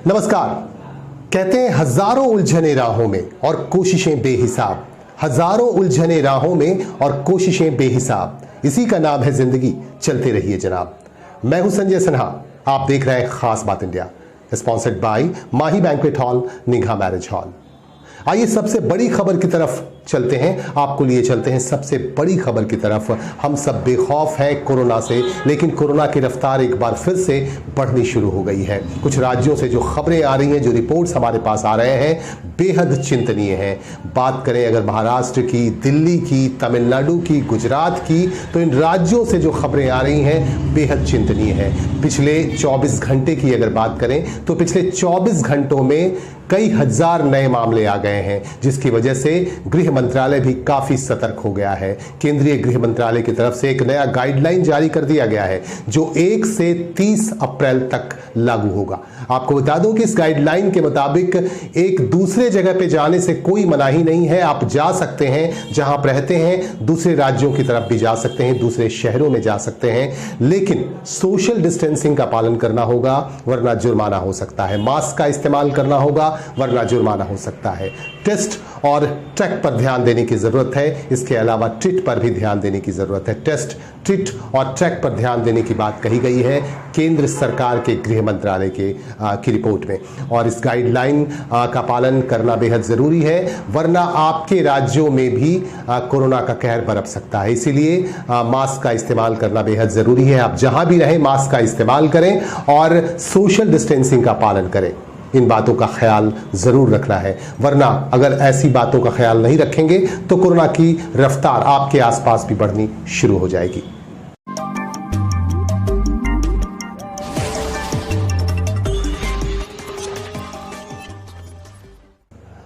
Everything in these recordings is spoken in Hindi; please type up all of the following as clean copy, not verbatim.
नमस्कार। कहते हैं हजारों उलझने राहों में और कोशिशें बेहिसाब, हजारों उलझने राहों में और कोशिशें बेहिसाब, इसी का नाम है जिंदगी, चलते रहिए जनाब। मैं हूं संजय सिन्हा, आप देख रहे हैं खास बात India, sponsored by Mahi banquet hall, निगाह मैरिज हॉल। आइए सबसे बड़ी खबर की तरफ चलते हैं, आपको लिए चलते हैं सबसे बड़ी खबर की तरफ। हम सब बेखौफ हैं कोरोना से, लेकिन कोरोना की रफ्तार एक बार फिर से बढ़नी शुरू हो गई है। कुछ राज्यों से जो खबरें आ रही हैं, जो रिपोर्ट्स हमारे पास आ रहे हैं, बेहद चिंतनीय हैं। बात करें अगर महाराष्ट्र की, दिल्ली की, तमिलनाडु की, गुजरात की, तो इन राज्यों से जो खबरें आ रही हैं बेहद चिंतनीय है। पिछले 24 घंटे की अगर बात करें तो पिछले 24 घंटों में कई हजार नए मामले आ गए हैं, जिसकी वजह से गृह मंत्रालय भी काफी सतर्क हो गया है। केंद्रीय गृह मंत्रालय की तरफ से एक नया गाइडलाइन जारी कर दिया गया है जो 1 से 30 अप्रैल तक लागू होगा। आपको बता दूं कि इस गाइडलाइन के मुताबिक एक दूसरे जगह पे जाने से कोई मनाही नहीं है। आप जा सकते हैं, जहां आप रहते हैं दूसरे राज्यों की तरफ भी जा सकते हैं, दूसरे शहरों में जा सकते हैं, लेकिन सोशल डिस्टेंसिंग का पालन करना होगा वरना जुर्माना हो सकता है। मास्क का इस्तेमाल करना होगा वरना जुर्माना हो सकता है। टेस्ट और ट्रैक पर ध्यान देने की जरूरत है, इसके अलावा ट्रीट पर भी ध्यान देने की जरूरत है। टेस्ट, ट्रीट और ट्रैक पर ध्यान देने की बात कही गई है केंद्र सरकार के गृह मंत्रालय की रिपोर्ट में, और इस गाइडलाइन का पालन करना बेहद जरूरी है, वरना आपके राज्यों में भी कोरोना का कहर बरप सकता है। इसीलिए मास्क का इस्तेमाल करना बेहद जरूरी है। आप जहां भी रहें मास्क का इस्तेमाल करें और सोशल डिस्टेंसिंग का पालन करें। इन बातों का ख्याल जरूर रखना है, वरना अगर ऐसी बातों का ख्याल नहीं रखेंगे तो कोरोना की रफ्तार आपके आसपास भी बढ़नी शुरू हो जाएगी।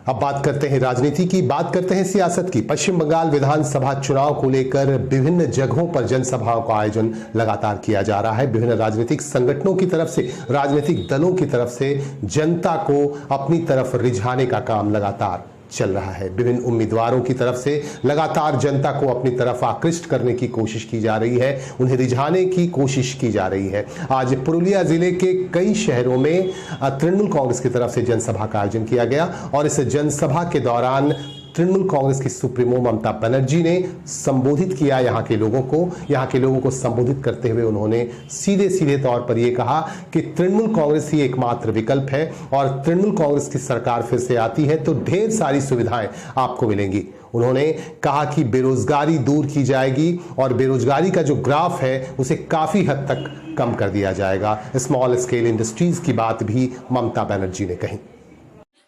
अब बात करते हैं राजनीति की, बात करते हैं सियासत की। पश्चिम बंगाल विधानसभा चुनाव को लेकर विभिन्न जगहों पर जनसभाओं का आयोजन लगातार किया जा रहा है। विभिन्न राजनीतिक संगठनों की तरफ से, राजनीतिक दलों की तरफ से जनता को अपनी तरफ रिझाने का काम लगातार चल रहा है। विभिन्न उम्मीदवारों की तरफ से लगातार जनता को अपनी तरफ आकृष्ट करने की कोशिश की जा रही है, उन्हें रिझाने की कोशिश की जा रही है। आज पुरुलिया जिले के कई शहरों में तृणमूल कांग्रेस की तरफ से जनसभा का आयोजन किया गया, और इस जनसभा के दौरान तृणमूल कांग्रेस की सुप्रीमो ममता बनर्जी ने संबोधित किया यहाँ के लोगों को संबोधित करते हुए उन्होंने सीधे तौर पर यह कहा कि तृणमूल कांग्रेस ही एकमात्र विकल्प है, और तृणमूल कांग्रेस की सरकार फिर से आती है तो ढेर सारी सुविधाएं आपको मिलेंगी। उन्होंने कहा कि बेरोजगारी दूर की जाएगी और बेरोजगारी का जो ग्राफ है उसे काफी हद तक कम कर दिया जाएगा। स्मॉल स्केल इंडस्ट्रीज की बात भी ममता बनर्जी ने कही।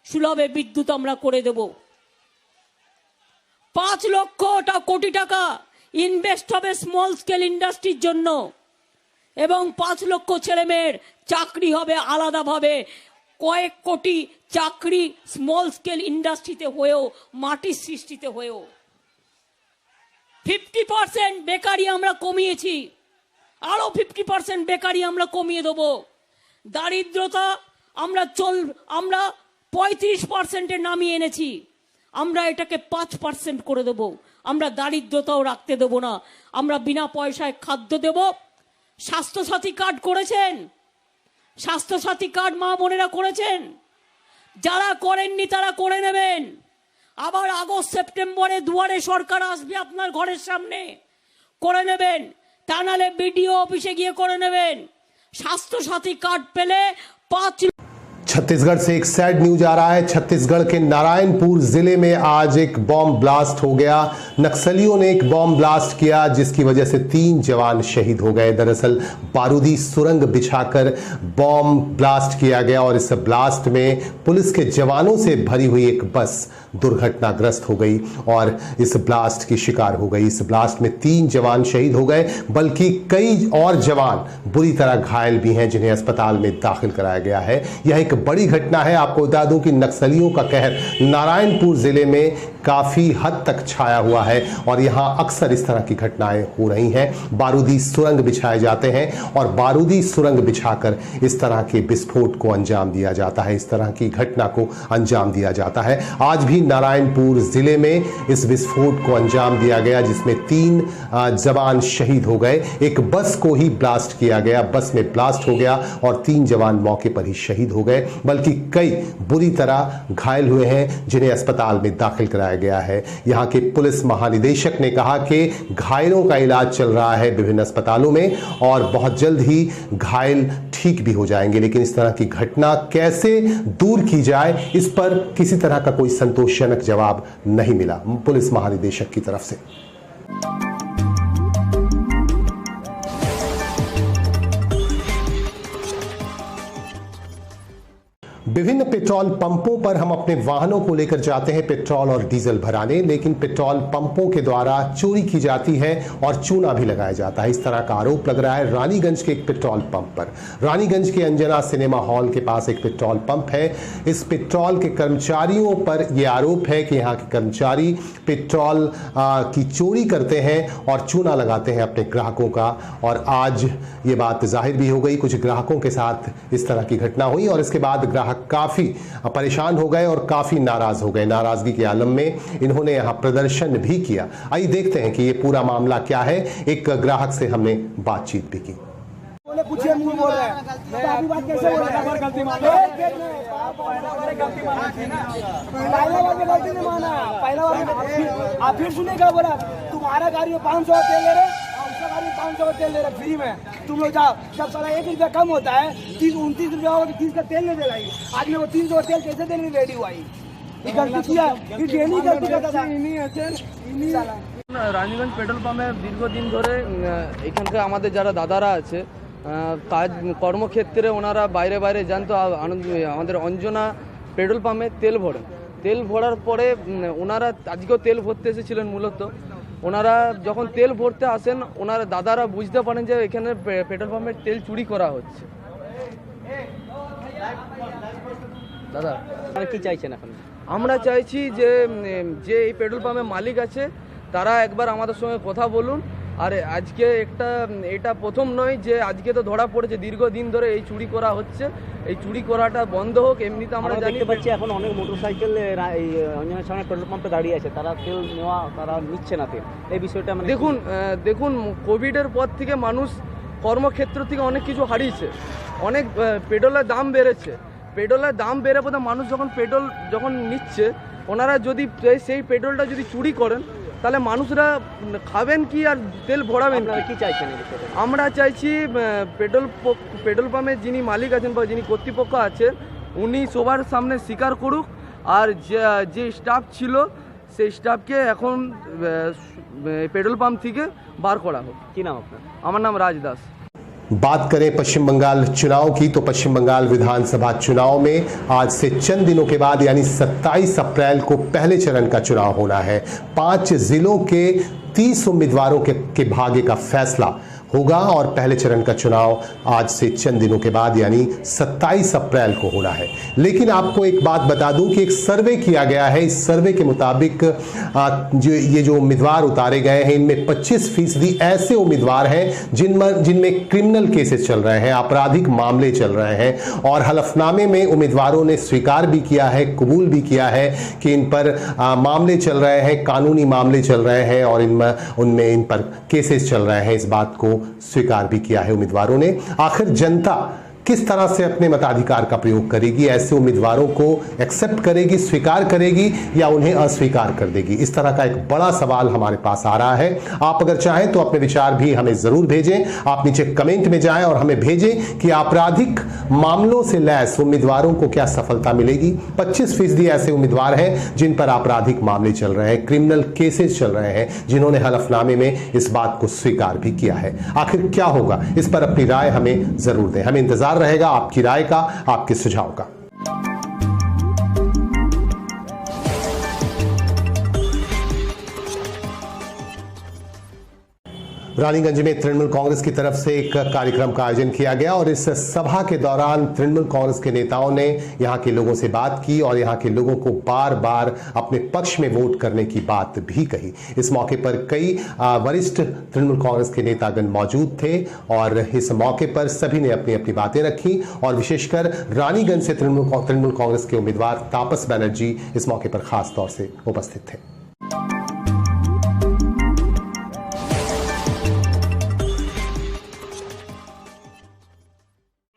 सुलभे विद्युत আমরা করে দেব, 5 লক্ষ কোটি টাকা ইনভেস্ট হবে স্মল স্কেল ইন্ডাস্ট্রির জন্য, এবং 5 লক্ষ ছেলে মেয়ের চাকরি হবে আলাদাভাবে। কয়েক কোটি চাকরি স্মল স্কেল ইন্ডাস্ট্রিতে হয়েও, মাটির সৃষ্টিতে হয়েও 50% বেকারি আমরা কমিয়েছি, আরো 50% বেকারি আমরা কমিয়ে দেব। দারিদ্রতা আমরা 35% নামিয়ে এনেছি, আমরা এটাকে 5% করে দেব। আমরা দারিদ্রতাও রাখতে দেব না, আমরা বিনা পয়সায় খাদ্য দেব। স্বাস্থ্যসাথী কার্ড করেছেন, স্বাস্থ্যসাথী কার্ড মা বোনেরা করেছেন, যারা করেননি তারা করে নেবেন। আবার আগস্ট সেপ্টেম্বরে দুয়ারে সরকার আসবে আপনার ঘরের সামনে, করে নেবেন। তা নাহলে বিডিও অফিসে গিয়ে করে নেবেন। স্বাস্থ্যসাথী কার্ড পেলে 5। छत्तीसगढ़ से एक सैड न्यूज आ रहा है। छत्तीसगढ़ के नारायणपुर जिले में आज एक बॉम्ब ब्लास्ट हो गया। नक्सलियों ने एक बॉम्ब ब्लास्ट किया जिसकी वजह से 3 जवान शहीद हो गए। दरअसल बारूदी सुरंग बिछाकर बॉम्ब ब्लास्ट किया गया और इस ब्लास्ट में पुलिस के जवानों से भरी हुई एक बस दुर्घटनाग्रस्त हो गई और इस ब्लास्ट की शिकार हो गई। इस ब्लास्ट में 3 जवान शहीद हो गए, बल्कि कई और जवान बुरी तरह घायल भी हैं जिन्हें अस्पताल में दाखिल कराया गया है। यह एक बड़ी घटना है। आपको बता दूं कि नक्सलियों का कहर नारायणपुर जिले में काफ़ी हद तक छाया हुआ है और यहाँ अक्सर इस तरह की घटनाएं हो रही हैं। बारूदी सुरंग बिछाए जाते हैं और बारूदी सुरंग बिछाकर इस तरह के विस्फोट को अंजाम दिया जाता है, इस तरह की घटना को अंजाम दिया जाता है। आज भी नारायणपुर जिले में इस विस्फोट को अंजाम दिया गया जिसमें 3 जवान शहीद हो गए। एक बस को ही ब्लास्ट किया गया, बस में ब्लास्ट हो गया और 3 जवान मौके पर ही शहीद हो गए, बल्कि कई बुरी तरह घायल हुए हैं जिन्हें अस्पताल में दाखिल कराया गया है। यहाँ के पुलिस महानिदेशक ने कहा कि घायलों का इलाज चल रहा है विभिन्न अस्पतालों में और बहुत जल्द ही घायल ठीक भी हो जाएंगे, लेकिन इस तरह की घटना कैसे दूर की जाए इस पर किसी तरह का कोई संतोषजनक जवाब नहीं मिला पुलिस महानिदेशक की तरफ से। विभिन्न पेट्रोल पंपों पर हम अपने वाहनों को लेकर जाते हैं पेट्रोल और डीजल भराने, लेकिन पेट्रोल पंपों के द्वारा चोरी की जाती है और चूना भी लगाया जाता है। इस तरह का आरोप लग रहा है रानीगंज के एक पेट्रोल पंप पर। रानीगंज के अंजना सिनेमा हॉल के पास एक पेट्रोल पंप है। इस पेट्रोल के कर्मचारियों पर यह आरोप है कि यहाँ के कर्मचारी पेट्रोल की चोरी करते हैं और चूना लगाते हैं अपने ग्राहकों का, और आज ये बात जाहिर भी हो गई। कुछ ग्राहकों के साथ इस तरह की घटना हुई और इसके बाद ग्राहक काफी परेशान हो गए और काफी नाराज हो गए। नाराजगी के आलम में इन्होंने यहां प्रदर्शन भी किया। आइए देखते हैं कि ये पूरा मामला क्या है। एक ग्राहक से हमने बातचीत भी की। पूछिए मुझे बोल रहे हैं तो बात कैसे बोल रहा है? गलती माना पहला बार में गलती नहीं माना, पहला बार आप फिर सुनेगा बोला तुम्हारा गाड़ी में 500 का तेल ले रहे और उसका गाड़ी में 500 का तेल ले रहे फ्री में, तुम लोग जाओ। जब सारा 1 रुपया कम होता है 30-29 रुपया होगा, 30 का तेल नहीं दे रही। आज मेरे को 300 का तेल कैसे देने में रेडी हुआ? ये गलती किया, ये डेली गलती करता था। রানীগঞ্জ পেট্রোল পাম্পে দীর্ঘদিন ধরে এখানকার আমাদের যারা দাদারা আছে কাজ কর্মক্ষেত্রে ওনারা বাইরে বাইরে যান, তো আমাদের অঞ্জনা পেট্রোল পাম্পে তেল ভরার পরে ওনারা আজকেও তেল ভরতে এসেছিলেন। মূলত ওনারা যখন তেল ভরতে আসেন ওনারা দাদারা বুঝতে পারেন যে এখানে পেট্রোল পাম্পের তেল চুরি করা হচ্ছে। দাদা কি চাইছেন এখন? আমরা চাইছি যে এই পেট্রোল পাম্পের মালিক আছে তারা একবার আমাদের সঙ্গে কথা বলুন। আর আজকে এটা প্রথম নয় যে আজকে তো ধরা পড়েছে, দীর্ঘদিন ধরে এই চুরি করা হচ্ছে। এই চুরি করাটা বন্ধ হোক। এমনিতে আমরা দেখতে পাচ্ছি এখন অনেক মোটরসাইকেল এই অঞ্জনের সামনে পেট্রোল পাম্পে দাঁড়িয়ে আছে, তারা তেল নেওয়া তারা নিচ্ছে না তেল। এই বিষয়টা দেখুন কোভিডের পর থেকে মানুষ কর্মক্ষেত্র থেকে অনেক কিছু হারিয়েছে, অনেক পেট্রোলের দাম বেড়েছে। পেট্রোলের দাম বেড়ে পড়ে মানুষ যখন পেট্রোল নিচ্ছে, ওনারা যদি সেই পেট্রোলটা যদি চুরি করেন তাহলে মানুষরা খাবেন কি আর তেল ভরাবেন কি? চাইছেন আমরা চাইছি পেট্রোল পাম্পের যিনি মালিক আছেন বা যিনি কর্তৃপক্ষ আছেন উনি সবার সামনে স্বীকার করুক, আর যে স্টাফ ছিল সেই স্টাফকে এখন পেট্রোল পাম্প থেকে বার করা হোক। কি নাম আপনার? আমার নাম রাজ দাস। बात करें पश्चिम बंगाल चुनाव की तो पश्चिम बंगाल विधानसभा चुनाव में आज से चंद दिनों के बाद यानी 27 अप्रैल को पहले चरण का चुनाव होना है। 5 जिलों के 30 उम्मीदवारों के भाग्य का फैसला होगा और पहले चरण का चुनाव आज से चंद दिनों के बाद यानी 27 अप्रैल को होना है। लेकिन आपको एक बात बता दूं कि एक सर्वे किया गया है। इस सर्वे के मुताबिक जो उम्मीदवार उतारे गए हैं इनमें 25% ऐसे उम्मीदवार हैं जिनमें क्रिमिनल केसेस चल रहे हैं, आपराधिक मामले चल रहे हैं, और हलफनामे में उम्मीदवारों ने स्वीकार भी किया है, कबूल भी किया है कि इन पर मामले चल रहे हैं, कानूनी मामले चल रहे हैं और उनमें इन पर केसेस चल रहे हैं। इस बात को स्वीकार भी किया है उम्मीदवारों ने। आखिर जनता किस तरह से अपने मताधिकार का प्रयोग करेगी? ऐसे उम्मीदवारों को एक्सेप्ट करेगी, स्वीकार करेगी या उन्हें अस्वीकार कर देगी? इस तरह का एक बड़ा सवाल हमारे पास आ रहा है। आप अगर चाहें तो अपने विचार भी हमें जरूर भेजें। आप नीचे कमेंट में जाएं और हमें भेजें कि आपराधिक मामलों से लैस उम्मीदवारों को क्या सफलता मिलेगी। 25% ऐसे उम्मीदवार हैं जिन पर आपराधिक मामले चल रहे हैं, क्रिमिनल केसेस चल रहे हैं, जिन्होंने हलफनामे में इस बात को स्वीकार भी किया है। आखिर क्या होगा, इस पर अपनी राय हमें जरूर दें। हमें इंतजार रहेगा आपकी राय का, आपके सुझाव का। रानीगंज में तृणमूल कांग्रेस की तरफ से एक कार्यक्रम का आयोजन किया गया और इस सभा के दौरान तृणमूल कांग्रेस के नेताओं ने यहां के लोगों से बात की और यहां के लोगों को बार बार अपने पक्ष में वोट करने की बात भी कही। इस मौके पर कई वरिष्ठ तृणमूल कांग्रेस के नेतागण मौजूद थे और इस मौके पर सभी ने अपनी अपनी बातें रखी और विशेषकर रानीगंज से तृणमूल कांग्रेस के उम्मीदवार तापस बनर्जी इस मौके पर खास तौर से उपस्थित थे।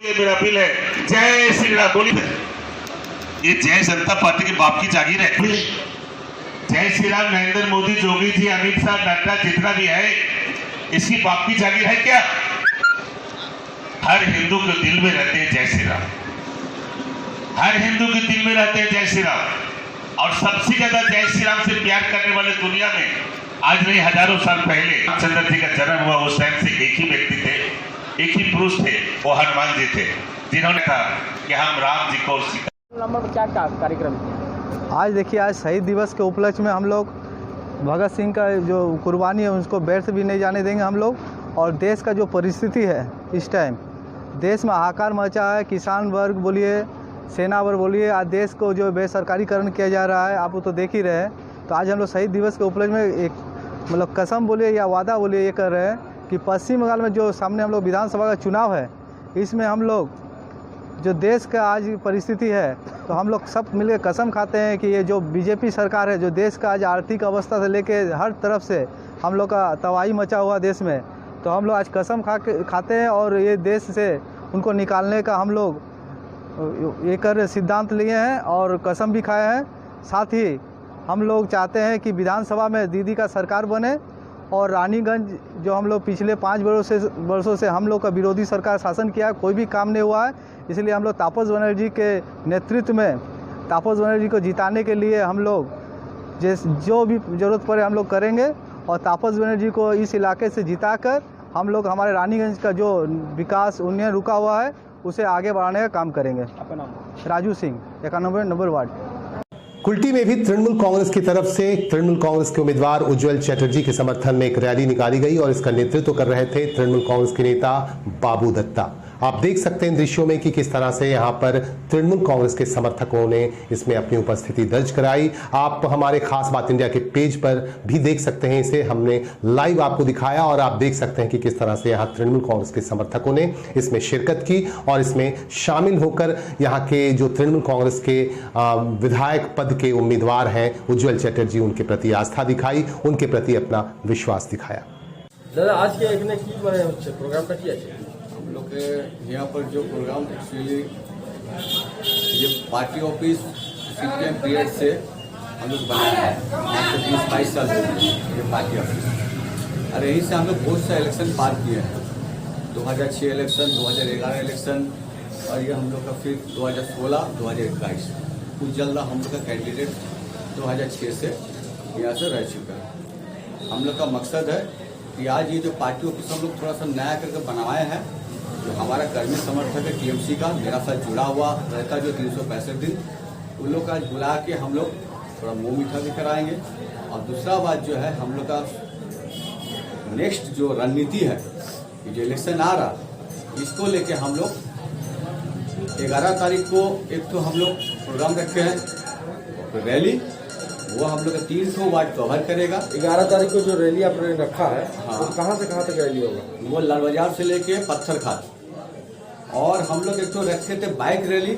मेरा अपील है, जय श्री राम बोली। ये जय जनता पार्टी के बाप की जागीर है। जय श्री राम नरेंद्र मोदी, जोगी जी, अमित शाह, नड्डा जितना भी है, इसकी बाप की जागीर है क्या? हर हिंदू के दिल में रहते हैं जय श्री राम, हर हिंदू के दिल में रहते हैं जय श्री राम। और सबसे ज्यादा जय श्री राम से प्यार करने वाले दुनिया में आज नहीं हजारों साल पहले रामचंद्र जी का जन्म हुआ, उस टाइम से एक ही व्यक्ति थे, एक ही पुरुष थे, वो हनुमान जी थे, जिन्होंने कहा कि हम राम जी को नंबर 4 का कार्यक्रम। आज देखिए, आज शहीद दिवस के उपलक्ष्य में हम लोग भगत सिंह का जो कुर्बानी है उसको व्यर्थ भी नहीं जाने देंगे हम लोग। और देश का जो परिस्थिति है इस टाइम, देश में हाहाकार मचा है। किसान वर्ग बोलिए, सेना वर्ग बोलिए, आज देश को जो बेसरकारीकरण किया जा रहा है, आप वो तो देख ही रहे हैं। तो आज हम लोग शहीद दिवस के उपलक्ष्य में एक मतलब कसम बोलिए या वादा बोलिए ये कर रहे हैं कि पश्चिम बंगाल में जो सामने हम लोग विधानसभा का चुनाव है, इसमें हम लोग जो देश का आज परिस्थिति है, तो हम लोग सब मिलकर कसम खाते हैं कि ये जो बीजेपी सरकार है, जो देश का आज आर्थिक अवस्था से लेके हर तरफ से हम लोग का तबाही मचा हुआ देश में, तो हम लोग आज कसम खाते हैं और ये देश से उनको निकालने का हम लोग ये कर सिद्धांत लिए हैं और कसम भी खाए हैं। साथ ही हम लोग चाहते हैं कि विधानसभा में दीदी का सरकार बने और रानीगंज जो हम लोग पिछले 5 वर्षों से हम लोग का विरोधी सरकार शासन किया है, कोई भी काम नहीं हुआ है। इसलिए हम लोग तापस बनर्जी के नेतृत्व में तापस बनर्जी को जिताने के लिए हम लोग जो भी ज़रूरत पड़े हम लोग करेंगे और तापस बनर्जी को इस इलाके से जिताकर हम लोग हमारे रानीगंज का जो विकास उन्नयन रुका हुआ है उसे आगे बढ़ाने का काम करेंगे। आपका नाम? Raju Singh, 91 number ward. कुल्टी में भी तृणमूल कांग्रेस की तरफ से तृणमूल कांग्रेस के उम्मीदवार उज्जवल चटर्जी के समर्थन में एक रैली निकाली गई और इसका नेतृत्व कर रहे थे तृणमूल कांग्रेस के नेता बाबू दत्ता। आप देख सकते हैं इन दृश्यों में कि किस तरह से यहां पर तृणमूल कांग्रेस के समर्थकों ने इसमें अपनी उपस्थिति दर्ज कराई। आप हमारे खास बात इंडिया के पेज पर भी देख सकते हैं, इसे हमने लाइव आपको दिखाया और आप देख सकते हैं कि किस तरह से यहां तृणमूल कांग्रेस के समर्थकों ने इसमें शिरकत की और इसमें शामिल होकर यहां के जो तृणमूल कांग्रेस के विधायक पद के उम्मीदवार हैं उज्जवल चटर्जी, उनके प्रति आस्था दिखाई, उनके प्रति अपना विश्वास दिखाया। दादा आज के एखने की माने হচ্ছে প্রোগ্রামটা কি আছে? हम लोग के यहाँ पर जो प्रोग्राम एक्चुअली ये पार्टी ऑफिस सीपीएम पीरियड से हम लोग बनाया है, 20-22 साल से ये पार्टी ऑफिस, और यहीं से हम लोग बहुत सा इलेक्शन पार किए हैं। 2006 इलेक्शन, 2011 इलेक्शन और ये हम लोग का फिर 2016, 2021 उज्जवल हम लोग का कैंडिडेट 2006 से यहाँ से रह चुका है। हम लोग का मकसद है कि आज ये जो पार्टी ऑफिस हम लोग थोड़ा सा नया करके बनवाए हैं, जो हमारा कर्मी समर्थक है टीएमसी का मेरा साथ जुड़ा हुआ रहता जो 365 दिन, उन लोग का आज बुला के हम लोग थोड़ा मुँह मीठा भी कराएंगे। और दूसरा बात जो है हम लोग का नेक्स्ट जो रणनीति है, जो इलेक्शन आ रहा, इसको लेके हम लोग 11 तारीख को एक तो हम लोग प्रोग्राम रखे हैं रैली, वो हम लोग का 300 वार्ड कवर करेगा। 11 तारीख को जो रैली आपने रखा है, हाँ, वो कहाँ से कहाँ तक रैली होगा? वो लाल बाजार से लेके पत्थर खाद। और हम लोग एक तो रखे थे बाइक रैली,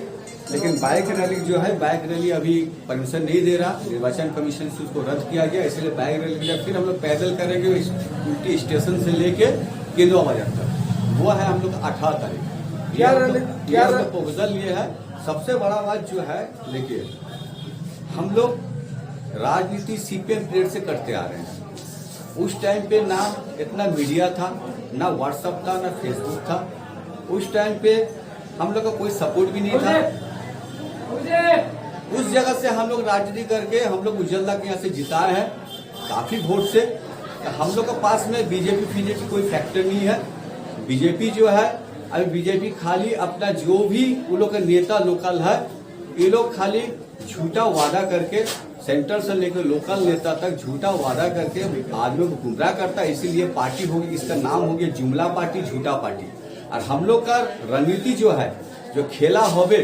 लेकिन बाइक रैली जो है, बाइक रैली अभी परमिशन नहीं दे रहा, निर्वाचन कमीशन से उसको रद्द किया गया, इसलिए बाइक रैली फिर हम लोग पैदल करेंगे कुल्टी स्टेशन से लेके केंदुआ बाजार तक, वो है हम लोग 18 तारीख। क्या प्रपोजल ये है। सबसे बड़ा बात जो है, देखिए हम लोग राजनीति सीपीएम पीरियड से करते आ रहे हैं। उस टाइम पे ना इतना मीडिया था, ना व्हाट्सएप था, ना फेसबुक था। उस टाइम पे हम लोग का कोई सपोर्ट भी नहीं था। उस जगह से हम लोग राजनीति करके हम लोग उज्जवला के यहाँ से जिताए हैं काफी वोट से। हम लोग के पास में बीजेपी कोई फैक्टर नहीं है। बीजेपी जो है, अभी बीजेपी खाली अपना जो भी उन लोग का नेता लोकल है, ये लोग खाली झूठा वादा करके सेंट्रल से लेकर लोकल नेता तक झूठा वादा करके आदमियों को गुमराह करता है। इसीलिए पार्टी होगी, इसका नाम हो गया जुमला पार्टी, झूठा पार्टी। और हम लोग का रणनीति जो है, जो खेला होवे,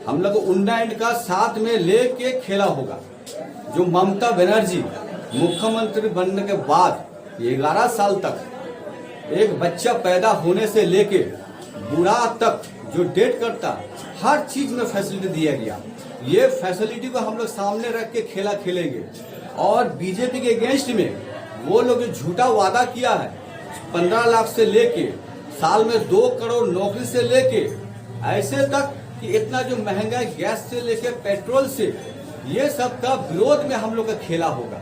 हम लोग उन्नयन का साथ में लेके खेला होगा। जो ममता बनर्जी मुख्यमंत्री बनने के बाद 11 साल तक एक बच्चा पैदा होने से लेके बूढ़ा तक जो डेट करता, हर चीज में फैसिलिटी दिया गया। ये फैसिलिटी को हम लोग सामने रख के खेला खेलेंगे। और बीजेपी के अगेंस्ट में वो लोग जो झूठा वादा किया है, 15 लाख से लेके साल में 2 करोड़ नौकरी से लेके ऐसे तक कि इतना जो महंगा गैस से लेके पेट्रोल से, ये सब का विरोध में हम लोग का खेला होगा।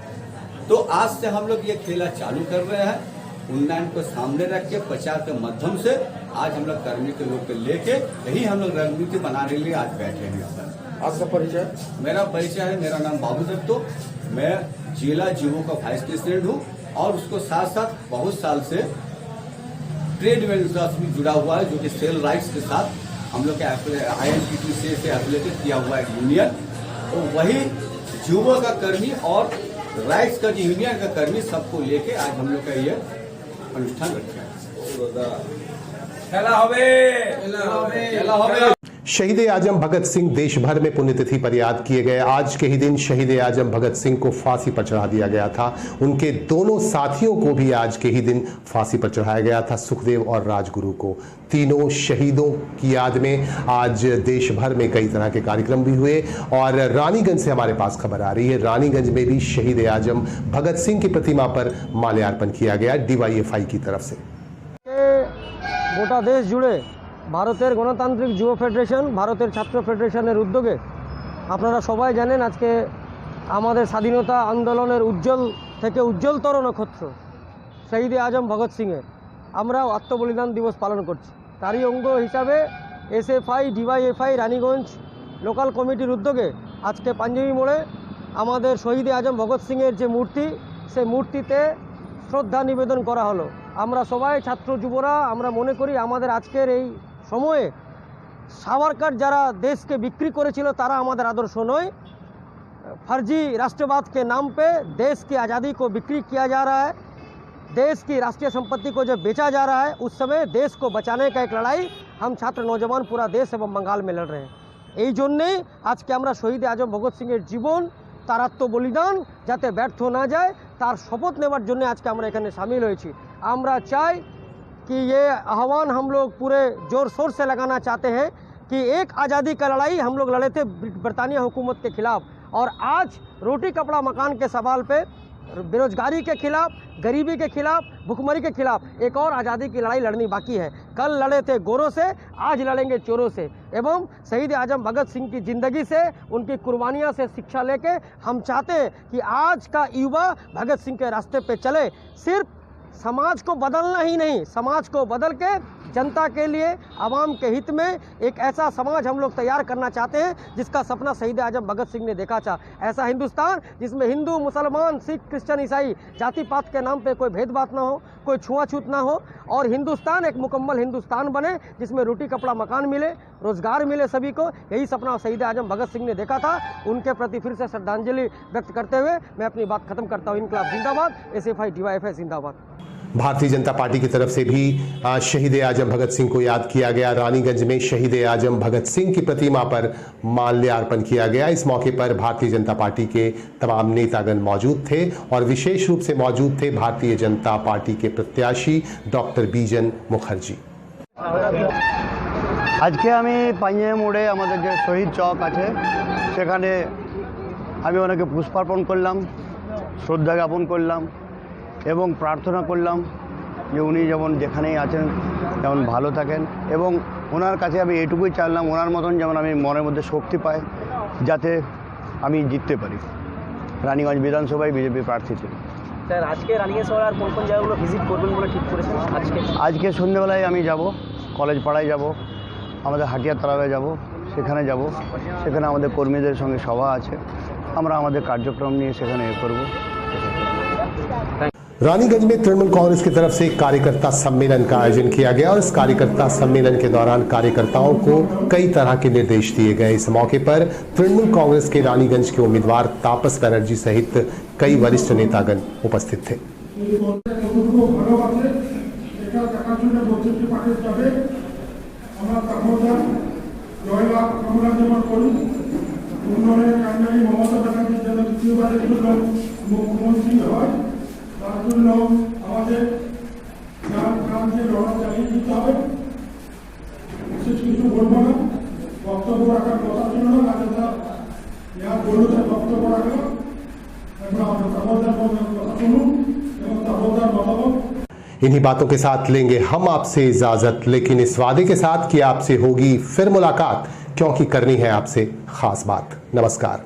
तो आज से हम लोग ये खेला चालू कर रहे हैं, उन्नयन को सामने रख के प्रचार के माध्यम से। आज हम लोग कर्मी के लोग को लेके यही हम लोग रणनीति बनाने के लिए आज बैठे हैं। आपका परिचय? मेरा परिचय है, मेरा नाम बाबू दत्तो, मैं जिला जीवो का वाइस प्रेसिडेंट हूँ और उसको साथ साथ बहुत साल से ट्रेड यूनियन भी जुड़ा हुआ है, जो कि सेल राइट्स के साथ हम लोग के INTT से एफिलेटेड किया हुआ है यूनियन। तो वही जीवो का कर्मी और राइट्स का जो यूनियन का कर्मी सबको लेके आज हम लोग का ये अनुष्ठान रखा है। शहीद आजम भगत सिंह देश भर में पुण्यतिथि पर याद किए गए। आज के ही दिन शहीद आजम भगत सिंह को फांसी पर चढ़ा दिया गया था। उनके दोनों साथियों को भी आज के ही दिन फांसी पर चढ़ाया गया था, सुखदेव और राजगुरु को। तीनों शहीदों की याद में आज देश भर में कई तरह के कार्यक्रम भी हुए। और रानीगंज से हमारे पास खबर आ रही है, रानीगंज में भी शहीद आजम भगत सिंह की प्रतिमा पर माल्यार्पण किया गया DYFI की तरफ से। গোটা দেশ জুড়ে ভারতের গণতান্ত্রিক যুব ফেডারেশন, ভারতের ছাত্র ফেডারেশনের উদ্যোগে আপনারা সবাই জানেন আজকে আমাদের স্বাধীনতা আন্দোলনের উজ্জ্বল থেকে উজ্জ্বলতর নক্ষত্র শহীদ আজম ভগৎ সিংয়ের আমরা আত্মবলিদান দিবস পালন করছি। তারই অঙ্গ হিসাবে SFI DYFI রানীগঞ্জ লোকাল কমিটির উদ্যোগে আজকে পাঞ্জাবি মোড়ে আমাদের শহীদ আজম ভগৎ সিংয়ের যে মূর্তি, সেই মূর্তিতে শ্রদ্ধা নিবেদন করা হলো। আমরা সবাই ছাত্র যুবরা আমরা মনে করি আমাদের আজকের এই সময়ে সাভারকার যারা দেশকে বিক্রি করেছিল তারা আমাদের আদর্শ নয়। फर्जी राष्ट्रवाद के नाम पे देश की आज़ादी को बिक्री किया जा रहा है, देश की राष्ट्रीय संपत्ति को जब बेचा जा रहा है, उस समय देश को बचाने का एक लड़ाई हम छात्र नौजवान पूरा देश एवं बंगाल में लड़ रहे हैं। এই জন্যেই আজকে আমরা শহীদ আজম ভগৎ সিংয়ের জীবন, তার আত্মবলিদান যাতে ব্যর্থ না যায় তার শপথ নেওয়ার জন্য আজকে আমরা এখানে শামিল হয়েছি। আমরা চাই कि ये आह्वान हम लोग पूरे ज़ोर शोर से लगाना चाहते हैं कि एक आज़ादी का लड़ाई हम लोग लड़े थे बरतानिया हुकूमत के ख़िलाफ़, और आज रोटी कपड़ा मकान के सवाल पे बेरोजगारी के खिलाफ, गरीबी के खिलाफ, भुखमरी के खिलाफ एक और आज़ादी की लड़ाई लड़नी बाकी है। कल लड़े थे गोरों से, आज लड़ेंगे चोरों से। एवं शहीद आजम भगत सिंह की ज़िंदगी से, उनकी कुर्बानियाँ से शिक्षा लेके हम चाहते हैं कि आज का युवा भगत सिंह के रास्ते पे चले। सिर्फ समाज को बदलना ही नहीं, समाज को बदल के जनता के लिए, आवाम के हित में एक ऐसा समाज हम लोग तैयार करना चाहते हैं जिसका सपना शहीद आजम भगत सिंह ने देखा था। ऐसा हिंदुस्तान जिसमें हिंदू, मुसलमान, सिख, क्रिश्चियन, ईसाई जाति पात के नाम पे कोई भेदभाव ना हो, कोई छुआछूत ना हो, और हिंदुस्तान एक मुकम्मल हिंदुस्तान बने जिसमें रोटी कपड़ा मकान मिले, रोजगार मिले सभी को। यही सपना शहीद आजम भगत सिंह ने देखा था। उनके प्रति फिर से श्रद्धांजलि व्यक्त करते हुए मैं अपनी बात खत्म करता हूँ। इनकलाब जिंदाबाद, SFI DYFI जिंदाबाद। भारतीय जनता पार्टी की तरफ से भी शहीद आजम भगत सिंह को याद किया गया। रानीगंज में शहीद आजम भगत सिंह की प्रतिमा पर माल्यार्पण किया गया। इस मौके पर भारतीय जनता पार्टी के तमाम नेतागण मौजूद थे और विशेष रूप से मौजूद थे भारतीय जनता पार्टी के प्रत्याशी डॉक्टर बीजन मुखर्जी। आज के আমি পাঞ্জাবি মোড়ে আমাদের যে শহীদ চক আছে সেখানে আমি ওনাকে পুষ্পার্পণ করলাম, শ্রদ্ধা জ্ঞাপন করলাম এবং প্রার্থনা করলাম যে উনি যেমন যেখানেই আছেন তেমন ভালো থাকেন, এবং ওনার কাছে আমি এটুকুই চাইলাম ওনার মতন যেমন আমি মনের মধ্যে শক্তি পাই যাতে আমি জিততে পারি। রানীগঞ্জ বিধানসভায় বিজেপি প্রার্থী ছিল। স্যার আজকে রানীগঞ্জ শহর আর কোন কোন জায়গাগুলো ভিজিট করবেন বলে ঠিক করেছেন? আজকে সন্ধ্যেবেলায় আমি যাব, কলেজ পাড়ায় যাব, আমাদের হাটিয়া তালাবে যাব, সেখানে যাব। সেখানে আমাদের কর্মীদের সঙ্গে সভা আছে, আমরা আমাদের কার্যক্রম নিয়ে সেখানে করব। रानीगंज में तृणमूल कांग्रेस की तरफ से कार्यकर्ता सम्मेलन का आयोजन किया गया और इस कार्यकर्ता सम्मेलन के दौरान कार्यकर्ताओं को कई तरह के निर्देश दिए गए। इस मौके पर तृणमूल कांग्रेस के रानीगंज के उम्मीदवार तापस बनर्जी सहित कई वरिष्ठ नेतागण उपस्थित थे। তার জন্য আমাদের গ্রামকে লড়াই চালিয়ে দিতে হবে। বিশেষ কিছু বলবো না, বক্তব্য রাখার কথা ছিল না, রাজা ইয়া বললো তার বক্তব্য রাখলো। এখন আমরা তাবদার কথা শুনুন এবং তাবদার মতামত। इन्हीं बातों के साथ लेंगे हम आपसे इजाजत, लेकिन इस वादे के साथ कि आपसे होगी फिर मुलाकात, क्योंकि करनी है आपसे खास बात। नमस्कार।